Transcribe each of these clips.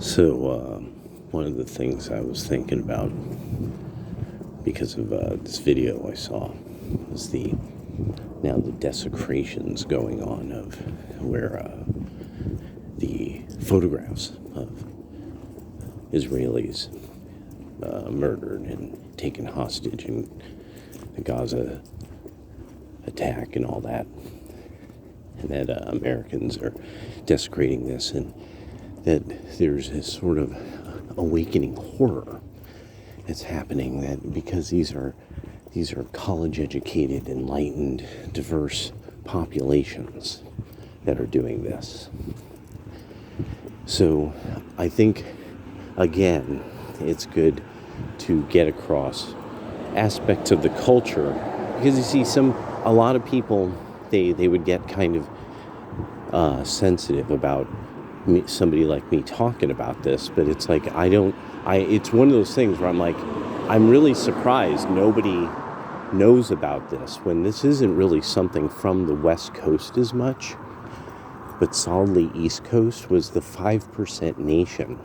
So, one of the things I was thinking about because of this video I saw was the desecrations going on of where the photographs of Israelis murdered and taken hostage in the Gaza attack and all that, and that Americans are desecrating this, and that there's this sort of awakening horror that's happening, that because these are college-educated, enlightened, diverse populations that are doing this. So I think, again, it's good to get across aspects of the culture, because you see a lot of people, they would get kind of sensitive about somebody like me talking about this, but it's like it's one of those things where I'm like, I'm really surprised nobody knows about this, when this isn't really something from the West Coast as much, but solidly East Coast was the 5% nation.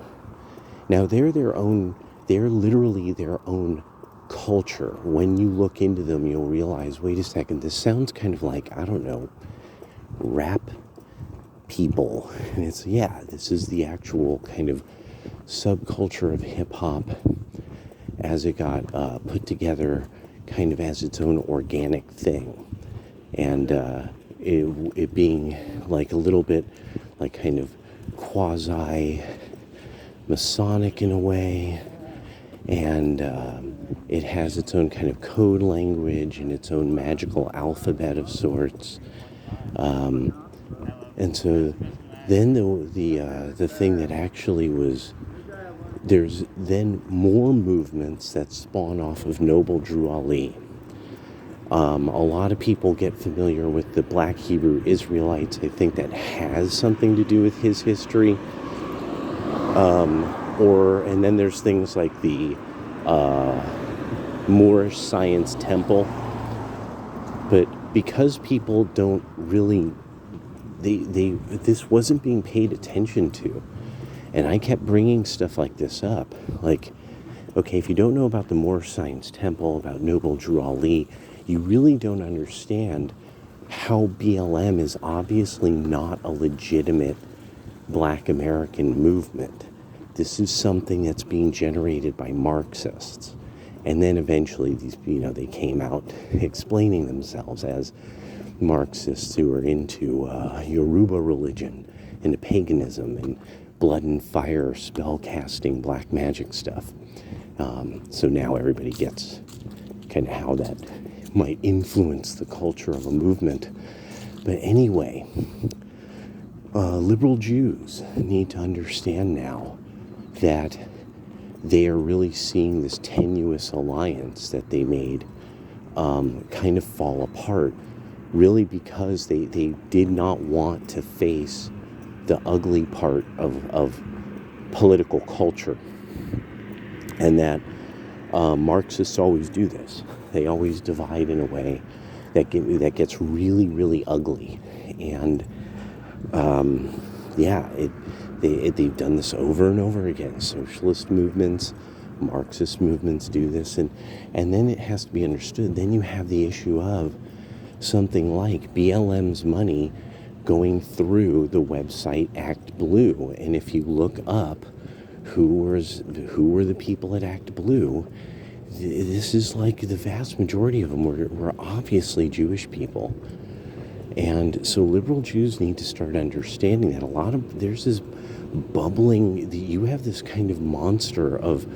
Now they're literally their own culture. When you look into them, you'll realize, wait a second, this sounds kind of like, I don't know, rap people. And this is the actual kind of subculture of hip-hop as it got put together kind of as its own organic thing. And it being like a little bit like kind of quasi-Masonic in a way. And it has its own kind of code language and its own magical alphabet of sorts. And so then the thing that actually was, there's then more movements that spawn off of Noble Drew Ali. A lot of people get familiar with the Black Hebrew Israelites. I think that has something to do with his history. And then there's things like the Moorish Science Temple. But because people don't really, this wasn't being paid attention to. And I kept bringing stuff like this up. Like, okay, if you don't know about the Moorish Science Temple, about Noble Drew Ali, you really don't understand how BLM is obviously not a legitimate Black American movement. This is something that's being generated by Marxists. And then eventually they came out explaining themselves as Marxists who are into Yoruba religion, into paganism and blood and fire, spell casting, black magic stuff. So now everybody gets kind of how that might influence the culture of a movement. But anyway, liberal Jews need to understand now that they are really seeing this tenuous alliance that they made kind of fall apart, really because they did not want to face the ugly part of political culture. And that Marxists always do this. They always divide in a way that gets really, really ugly. And they've done this over and over again. Socialist movements, Marxist movements do this, and then it has to be understood. Then you have the issue of something like BLM's money going through the website Act Blue. And if you look up who were the people at Act Blue, this is like the vast majority of them were obviously Jewish people. And so liberal Jews need to start understanding that there's this bubbling, you have this kind of monster of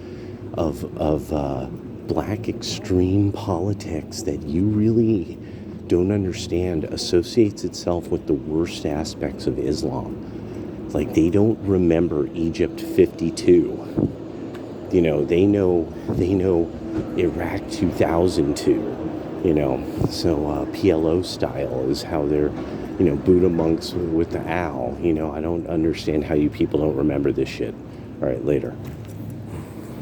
black extreme politics that you really don't understand, associates itself with the worst aspects of Islam. Like, they don't remember Egypt 52. They know Iraq 2002. So PLO style is how they're, Buddha monks with the owl. I don't understand how you people don't remember this shit. All right, later.